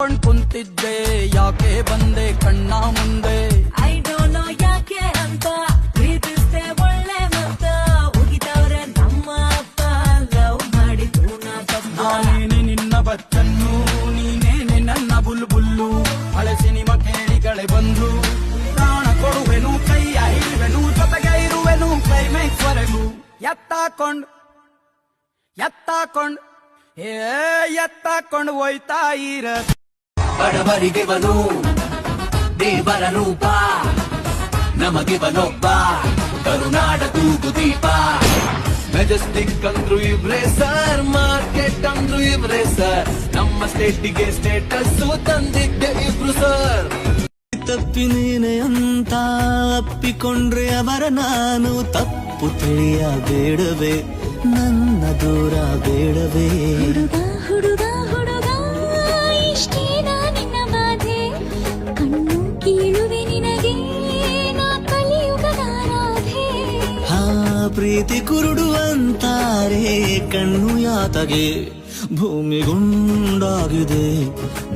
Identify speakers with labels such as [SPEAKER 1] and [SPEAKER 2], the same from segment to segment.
[SPEAKER 1] ಕುಂತಿದ್ದೆ ಯಾಕೆ ಬಂದೆ ಕಣ್ಣ ಮುಂದೆ
[SPEAKER 2] ಐ ಡೋಂಟ್ ನೋ ಯಾಕೆ ಅಂತ ಪ್ರೀತಿಸ್ತೆ ಒಳ್ಳೆ ಮತ್ತ ಉಗಿತವ್ರೆ ನಮ್ಮ ಅಪ್ಪ ಲವ್ ಮಾಡಿದ್ರು ನಾ ತಪ್ಪ
[SPEAKER 1] ನಾನೇನೆ ನಿನ್ನ ಬಚ್ಚನ್ನು ನೀನೇನೆ ನನ್ನ ಬುಲ್ಬುಲ್ಲು ಹಳೆ ಸಿನಿಮಾ ಕೇಳಿಗಳೇ ಬಂದು ಪ್ರಾಣ ಕೊಡುವೆನು ಕೈಯ ಹಿಡಿವೆನು ಜೊತೆಗೆ ಇರುವೆನು ಕ್ಲೈಮ್ಯಾಕ್ಸ್ ವರೆಗೂ ಎತ್ತಾಕೊಂಡು ಹೋಯ್ತಾ ಇರ
[SPEAKER 3] ಬಡವರಿಗೆವನು ದೇವರ ರೂಪ ನಮಗಿವನೊಬ್ಬ ಕರುನಾಡ ತೂಗು ದೀಪ ಮೆಜೆಸ್ಟಿಕ್ ಅಂದ್ರು ಇವ್ರೆ ಸರ್ ಮಾರ್ಕೆಟ್ ಅಂದ್ರು ಇವ್ರೆ ಸರ್ ನಮ್ಮ ಸ್ಟೇಟಿಗೆ ಸ್ಟೇಟಸ್ ತಂದಿದ್ದೆ ಇಬ್ರು ಸರ್
[SPEAKER 4] ತಪ್ಪಿ ನೀನೆ ಅಂತ ಅಪ್ಪಿಕೊಂಡ್ರೆ ಅವರ ನಾನು ತಪ್ಪು ತಿಳಿಯಬೇಡವೇ ನನ್ನ ದೂರ ಬೇಡವೇ
[SPEAKER 5] ಹುಡುಗ ಹುಡುಗ ಹುಡುಗ ಇಷ್ಟೇನಾ ನಿನ್ನ ಬಾಧೆ ಕಣ್ಣು ಕೀಳುವೆ ನಿನಗೆ ನಾ ಕಲಿಯುಗದ ರಾಧೆ
[SPEAKER 4] ಹಾ ಪ್ರೀತಿ ಕುರುಡು ಅಂತಾರೆ ಕಣ್ಣು ಯಾತಗೆ ಭೂಮಿಗುಂಡಾಗಿದೆ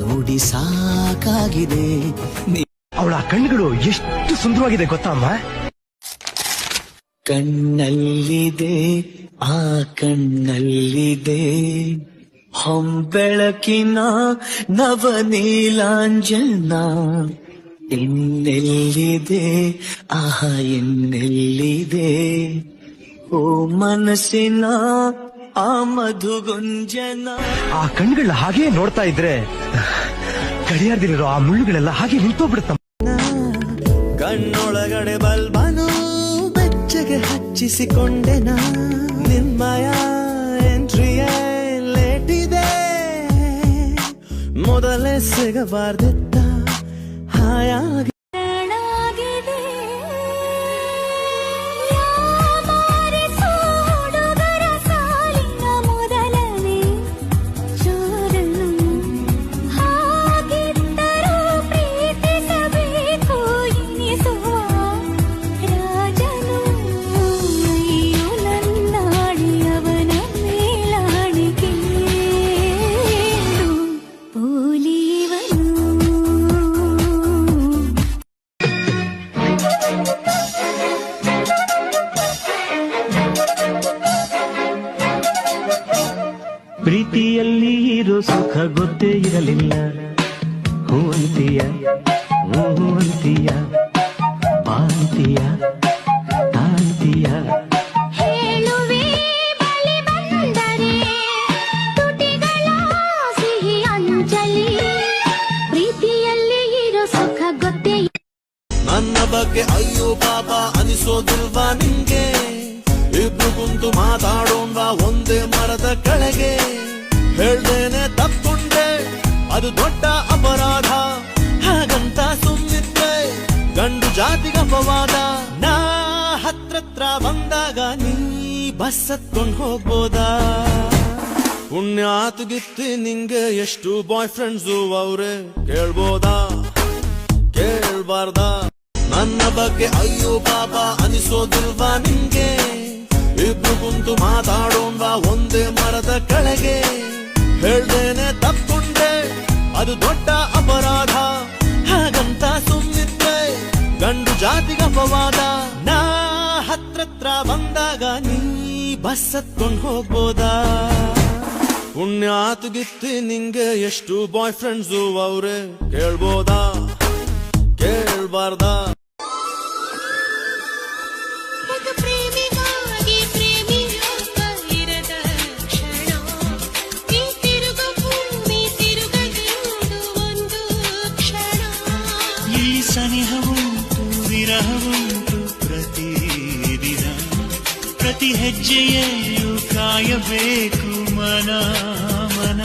[SPEAKER 4] ನೋಡಿ ಸಾಕಾಗಿದೆ
[SPEAKER 6] ಅವಳ ಕಣ್ಣುಗಳು ಎಷ್ಟು ಸುಂದರವಾಗಿದೆ ಗೊತ್ತಮ್ಮ
[SPEAKER 4] ಕಣ್ಣಲ್ಲಿದೆ ಆ ಕಣ್ಣಲ್ಲಿದೆ ಹೊಂಬೆಳಕಿನ ನವನೀಲಾಂಜನ ಎನ್ನೆಲ್ಲಿದೆ ಆಹ ಎನ್ನೆಲ್ಲಿದೆ ಓ ಮನಸ್ಸಿನ ಆ ಮಧುಗುಂಜನ
[SPEAKER 6] ಆ ಕಣ್ಣುಗಳನ್ನ ಹಾಗೆ ನೋಡ್ತಾ ಇದ್ರೆ ಗಡಿಯಾರದಲ್ಲಿರೋ ಆ ಮುಳ್ಳುಗಳೆಲ್ಲ ಹಾಗೆ ನಿಂತೋಗ್ಬಿಡುತ್ತಮ್ಮ
[SPEAKER 4] ಕಣ್ಣೊಳಗಡೆ ಬಲ್ಬನು ಬೆಚ್ಚಗೆ ಹಚ್ಚಿಸಿಕೊಂಡೆನ ನಿಮ್ಮಯ ಎಂಟ್ರಿಯೇ ಲೇಟಿದೆ ಮೊದಲೇ ಸಿಗಬಾರ್ದಿತ್ತ ಹಾಯಾಗಿ
[SPEAKER 7] ಪ್ರೀತಿಯಲ್ಲಿ ಇರೋ ಸುಖ ಗೊತ್ತೇ ಇರಲಿಲ್ಲ ಹೂ ಅಂತೀಯ ಹೂ ಅಂತೀಯ ಬಾಂತೀಯ ತಾಂತೀಯ
[SPEAKER 5] ಹೇಳುವೆ ಬಳಿ ಬಂದರೆ ತುಟಿಗಳ ಸಿಹಿ ಅಂಜಲಿ ಪ್ರೀತಿಯಲ್ಲಿ ಇರೋ ಸುಖ ಗೊತ್ತೇ
[SPEAKER 4] ನನ್ನ ಬಗ್ಗೆ ಅಯ್ಯೋ ಪಾಪ ಅನಿಸೋದಿಲ್ವಾ ನಿಂಗೆ ಇಬ್ರು ಕುಂತು ಮಾತಾಡೋಣ್ವಾ ಒಂದೇ ಮರದ ಕೆಳಗೆ ಹೇಳ್ದೇನೆ ತಪ್ಕೊಂಡ್ರೆ ಅದು ದೊಡ್ಡ ಅಪರಾಧ ಹಾಗಂತ ಸುಮ್ಮಿದ್ರೆ ಗಂಡು ಜಾತಿಗೆ ಅಪವಾದ ನಾ ಹತ್ರತ್ರ ಬಂದಾಗ ನೀ ಬಸ್ ಹತ್ಕೊಂಡ್ ಹೋಗ್ಬೋದಾ ಪುಣ್ಯಾತುಗಿತ್ತಿ ನಿಂಗೆ ಎಷ್ಟು ಬಾಯ್ ಫ್ರೆಂಡ್ಸು ಅವ್ರೆ ಕೇಳ್ಬೋದಾ ಕೇಳ್ಬಾರ್ದಾ ನನ್ನ ಬಗ್ಗೆ ಅಯ್ಯೋ ಪಾಪ ಅನಿಸೋದಿಲ್ವಾ ನಿಂಗೆ ಇಬ್ರು ಕುಂತು ಮಾತಾಡೋಣ್ವಾ ಒಂದೇ ಮರದ ಕೆಳಗೆ ಹೇಳ್ದೇನೆ ತಪ್ಕೊಂಡ್ರೆ ಅದು ದೊಡ್ಡ ಅಪರಾಧ ಹಾಗಂತ ಸುಮ್ಮಿದ್ರೆ ಗಂಡು ಜಾತಿಗೆ ಅಪವಾದ ನಾ ಹತ್ರತ್ರ ಬಂದಾಗ ನೀ ಬಸ್ ಹತ್ಕೊಂಡ್ ಹೋಗ್ಬೋದಾ ಪುಣ್ಯಾತುಗಿತ್ತಿ ನಿಂಗೆ ಎಷ್ಟು ಬಾಯ್ ಫ್ರೆಂಡ್ಸು ಅವ್ರೆ ಕೇಳ್ಬೋದಾ ಕೇಳ್ಬಾರ್ದಾ
[SPEAKER 7] ಸನಿಹವುಂಟು ವಿರಹವುಂಟು ಪ್ರತಿದಿನ ಪ್ರತಿ ಹೆಜ್ಜೆಯಲ್ಲೂ ಕಾಯಬೇಕು ಮನ ಮನ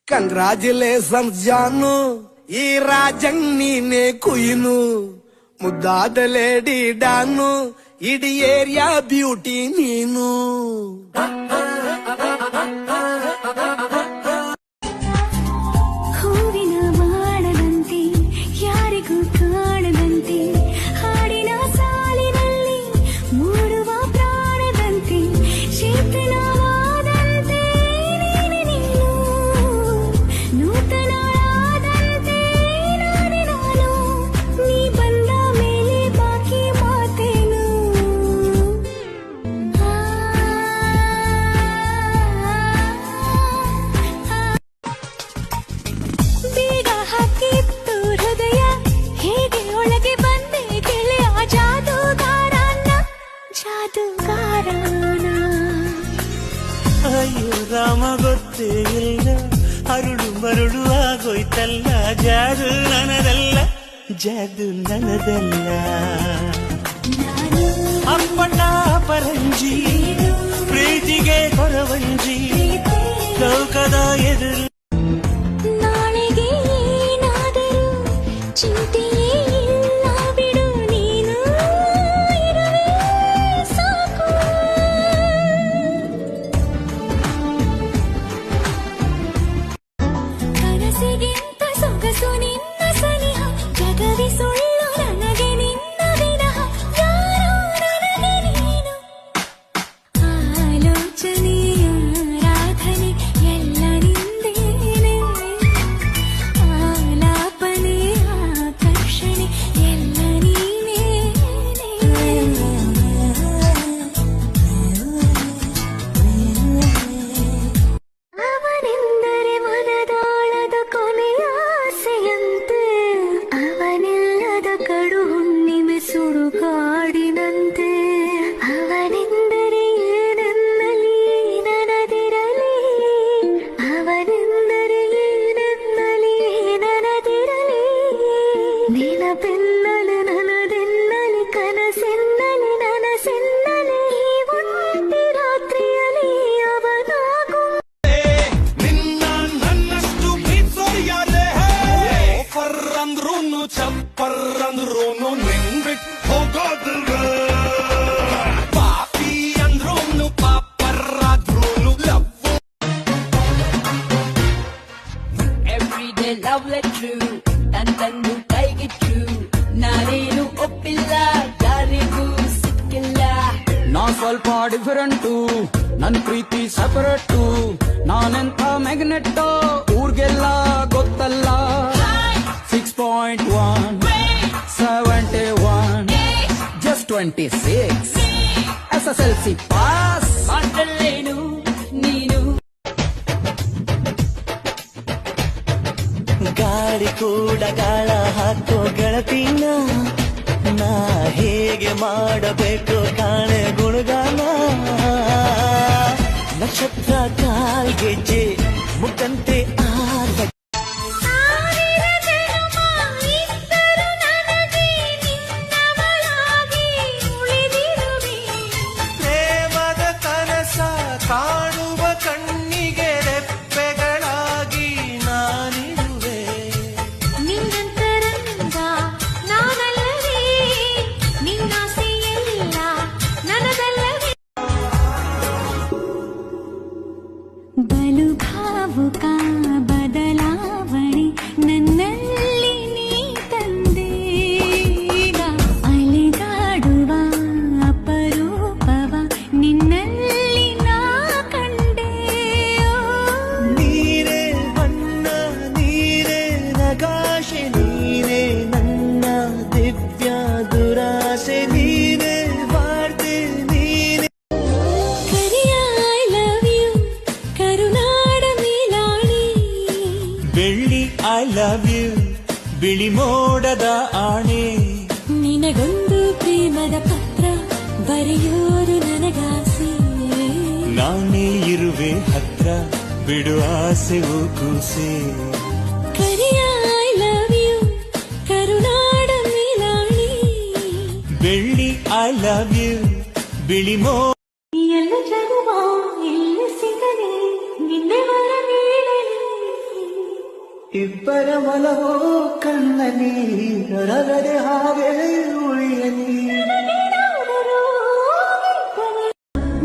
[SPEAKER 1] ಕಂಗ್ರಾಚುಲೇಷನ್ಸ್ ಜಾನು ಈ ರಾಜಂಗ್ ನೀನೆ ಕುಯ್ನು ಮುದ್ದಾದ ಲೇಡಿ ಡಾನು ಇಡೀ ಏರಿಯಾ ಬ್ಯೂಟಿ ನೀನು
[SPEAKER 5] ಹೂವಿನ ಬಾಣದಂತೆ ಯಾರಿಗೂ ಕಾಣದಂತೆ ಹಾಡಿನ ಸಾಲಿನಲ್ಲಿ ಮೂಡುವ ಪ್ರಾಣದಂತೆ
[SPEAKER 7] ರಾಮ ಗೊತ್ತೇ ಇಲ್ಲ, ಅರುಳು ಮರುಳು ಆಗೋಯ್ತಲ್ಲ, ಜಾದು ನನದಲ್ಲ, ಜಾದು ನನದಲ್ಲ. ಅಪ್ಪಣ್ಣ ಪರಂಜಿ ಪ್ರೀತಿಗೆ ಕೊರವಂಜಿ ಲೋಕದ ಎದುರು.
[SPEAKER 5] ನಾಳೆಗೆ ಏನಾದರೂ ಚಿಂತೆಯೇ ಇಲ್ಲ ಬಿಡು, ನೀನು ಇರುವೆ ಸಾಕು. ಕನಸಿಗಿಂತ ಸೊಗಸು ನಿನ್ನ ಸನಿಹ, ಜಗವಿ ಸುಳ್ಳು ನನಗೆ ನಿನ್ನ ವಿನಃ, ಯಾರೋ ನನಗೆ ನೀನು. ಆಲೋಚನೆಯ ಆರಾಧನೆ ಎಲ್ಲ ನಿಂದೇನೆ, ಆಲಾಪನೆಯ ಆಕರ್ಷಣೆ ಎಲ್ಲ ನೀನೇನೆ. ಅವನೆಂದರೆ ಮನದಾಳದ ಕೊನೆಯ ಆಸೆಯಂತೆ, ಅವನಿಲ್ಲದ ಕಡು ಹುಣ್ಣಿಮೆ ಸುಡುಗಾಡಿನಂತೆ. ಅವನೆಂದರೆ ಏನೆನ್ನಲಿ ನನದಿರಲಿ, ಅವನೆಂದರೆ ಏನೆನ್ನಲಿ ನನದಿರಲಿ. ನೆನಪೆನ್ನಲಿ ನನದೆನ್ನಲಿ, ಕನಸೆನ್ನಲಿ ನನಸೆನ್ನಲಿ, ಈ ಒಂಟಿ ರಾತ್ರಿಯಲ್ಲಿ ಅವನಾಗು.
[SPEAKER 1] ನಿನ್ನ ನನ್ನಷ್ಟು ಪ್ರೀತಿಸೋರು ಯಾರೇ? ಆಫರ್ ಅಂದ್ರೂನು ಚಪ್ಪರ್ ಅಂದ್ರೂನು ನಿನ್ಬಿಟ್ ಹೋಗೋದಿಲ್ವೇ? ಪಾಪಿ ಅಂದ್ರೂನು ಪಾಪರ್ ಆದ್ರೂನು ಲವ್.
[SPEAKER 2] Everyday love letter ತಂದು ಕೈಗಿಟ್ಟು, ನಾನೇನು ಒಪ್ಪಿಲ್ಲ, ಯಾರಿಗೂ ಸಿಕ್ಕಿಲ್ಲ.
[SPEAKER 1] ನಾ ಸ್ವಲ್ಪ ಡಿಫರೆಂಟು, ನನ್ ಪ್ರೀತಿ ಸಪರೇಟು, ನಾನೆಂಥ ಮ್ಯಾಗ್ನೆಟ್ಟು ಊರ್ಗೆಲ್ಲ ಗೊತ್ತಲ್ಲ. 6.1 71 just 26 SSLC ಪಾಸ್.
[SPEAKER 2] ಮಾತಲ್ಲೇನು ನೀನು
[SPEAKER 7] ಗಾಳಿ ಕೂಡ ಗಾಳ ಹಾಕೋ ಗೆಳತಿನ, ನಾ ಹೇಗೆ ಮಾಡಬೇಕು ಕಾಣೆ ಗುಣಗಾನ. ನಕ್ಷತ್ರ ಕಾಲ್ಗೆಜ್ಜೆ ಮುಖಂತೆ ಆಗ
[SPEAKER 5] ಸಾವಿರ ಜನ್ಮ ಇದ್ದರೂ ನನಗೆ ನಿನ್ನವಳಾಗಿ ಉಳಿದಿರುವೆ.
[SPEAKER 7] ಪ್ರೇಮದ ಕನಸ ಕಾಣುವ ಕಣ್ಣಿಗೆ ರೆಪ್ಪೆಗಳಾಗಿ ನಾನಿರುವೆ.
[SPEAKER 5] ನಿನ್ನಂತರಂಗ ನಾನಲ್ಲವೇ, ನಿನ್ನಾಸೆಯೆಲ್ಲ ನನದಲ್ಲವೇ. ಬಲು ಭಾವುಕ ಬದಲಾವಣೆ ನನ್ನಲ್ಲಿ ನೀ ತಂದೆ, ಈಗ ಅಲೆದಾಡುವ ಅಪರೂಪವ ನಿನ್ನಲ್ಲಿ ನಾ ಕಂಡೆ.
[SPEAKER 7] ನೀರೇ ಬಣ್ಣ, ನೀರೇ ನಗಾಶೆ, ನೀರೇ ನನ್ನ ದಿವ್ಯ ದುರಾಸೆ, ನೀರೇ ವಾರ್ತೆ, ನೀರೇ
[SPEAKER 5] ಕರಿಯ ಐ ಲವ್ ಯು ಕರುನಾಡ ಮೇಲಾಣಿ.
[SPEAKER 7] ಬೆಳ್ಳಿ ಐ ಲವ್ ಯು ಬಿಳಿ ಮೋಡದ ಆಣೆ.
[SPEAKER 5] ನಿನಗೊಂದು ಪ್ರೇಮದ ಪತ್ರ ಬರೆಯೋರು ನನಗಾಸೆ.
[SPEAKER 7] ನಾನೇ ಇರುವೆ ಹತ್ರ, ಬಿಡು ಆಸೆವು ಕೂಸೆ.
[SPEAKER 5] ಕರಿಯ ಐ ಲವ್ ಯು ಕರುನಾಡ ಮೇಲಾಣಿ.
[SPEAKER 7] ಬೆಳ್ಳಿ ಐ ಲವ್ ಯು ಬಿಳಿ ಮೋ
[SPEAKER 5] ಎಲ್ಲ ಜಗುವ ಎಲ್ಲಿ ಸಿಗಲಿ, ನಿನ್ನೆ ವರ ನೀಡಲಿ.
[SPEAKER 7] ಇಬ್ಬರ ಮಲವೋ ಕಣ್ಣಲ್ಲಿ ರಗದೆ ಹಾಗೆ ಉಳಿಯಲಿ.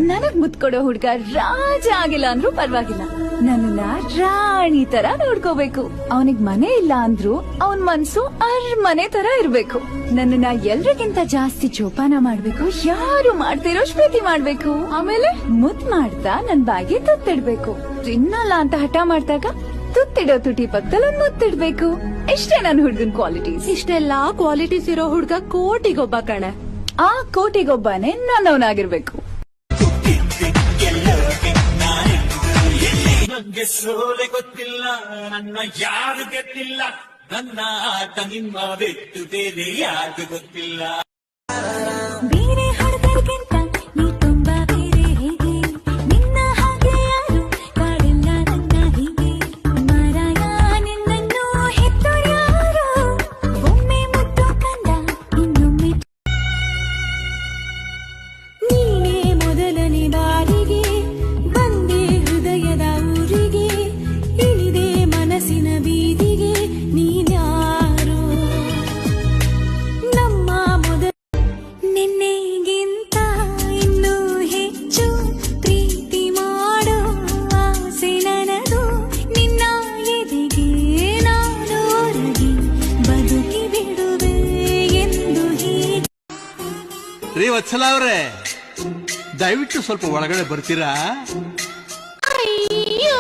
[SPEAKER 2] ನನಗ್ ಮುತ್ಕೊಡೋ ಹುಡ್ಗ ರಾಜ ಆಗಿಲ್ಲ ಅಂದ್ರೂ ಪರವಾಗಿಲ್ಲ, ನನ್ನನ್ನ ರಾಣಿ ತರ ನೋಡ್ಕೋಬೇಕು. ಅವನಿಗ್ ಮನೆ ಇಲ್ಲ ಅಂದ್ರು ಅವನ್ ಮನ್ಸು ಅರಮನೆ ತರ ಇರ್ಬೇಕು. ನನ್ನನ್ನ ಎಲ್ರಿಗಿಂತ ಜಾಸ್ತಿ ಜೋಪಾನ ಮಾಡ್ಬೇಕು, ಯಾರು ಮಾಡ್ತಿರೋ ಪ್ರೀತಿ ಮಾಡ್ಬೇಕು. ಆಮೇಲೆ ಮುದ್ ಮಾಡ್ತಾ ನನ್ ಬಾಯಿಗೆ ತುತ್ತಿಡ್ಬೇಕು. ತಿನ್ನಲ್ಲ ಅಂತ ಹಠ ಮಾಡ್ದಾಗ ತುತ್ತಿಡೋ ತುಟಿ ಪಕ್ಕದಲ್ಲಿ ಒಂದ್ ಮುತ್ತಿಡ್ಬೇಕು. ಇಷ್ಟೇ ನನ್ ಹುಡ್ಗನ್ ಕ್ವಾಲಿಟೀಸ್.
[SPEAKER 8] ಇಷ್ಟೆಲ್ಲಾ ಕ್ವಾಲಿಟೀಸ್ ಇರೋ ಹುಡ್ಗ ಕೋಟಿಗೊಬ್ಬ ಕಣೆ.
[SPEAKER 2] ಆ ಕೋಟಿಗೊಬ್ಬನೇ ನನ್ನವನಾಗಿರ್ಬೇಕು.
[SPEAKER 7] ನಂಗೆ ಸೋಲೆ ಗೊತ್ತಿಲ್ಲ, ನನ್ನ ಯಾರು ಗೆದ್ದಿಲ್ಲ, ನನ್ನ ಆಟ ನಿಮ್ಮ ಬೆಟ್ಟು ಬೇರೆ ಯಾರು ಗೊತ್ತಿಲ್ಲ.
[SPEAKER 5] ಬೇರೆ ಹುಡುಗರಿಗಿಂತ ನೀ ತುಂಬಾ ಬೇರೆ ಹೇಗೆ, ನಿನ್ನ ಹಾಗೆ ಯಾರು
[SPEAKER 9] ರೀ ವತ್ಸಲ ಅವ್ರೆ, ದಯವಿಟ್ಟು ಸ್ವಲ್ಪ ಒಳಗಡೆ ಬರ್ತೀರಾ?
[SPEAKER 5] ಅಯ್ಯೋ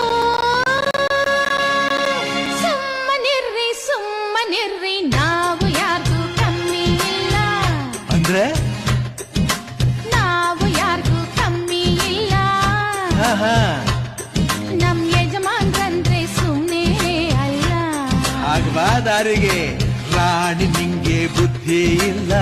[SPEAKER 5] ಸುಮ್ಮನಿರ್ರಿ ನಾವು ಯಾರಿಗೂ ಕಮ್ಮಿ ಇಲ್ಲ,
[SPEAKER 9] ಅಂದ್ರೆ
[SPEAKER 5] ನಾವು ಯಾರಿಗೂ ಕಮ್ಮಿ ಇಲ್ಲ.
[SPEAKER 9] ಆಹಾ,
[SPEAKER 5] ನಮ್ ಯಜಮಾನ್ರಂದ್ರೆ ಸುಮ್ನೆ ಅಲ್ಲ.
[SPEAKER 9] ಆಗಬಾ ದಾರಿಗೆ ರಾಣಿ, ನಿಂಗೆ ಬುದ್ಧಿ ಇಲ್ಲ.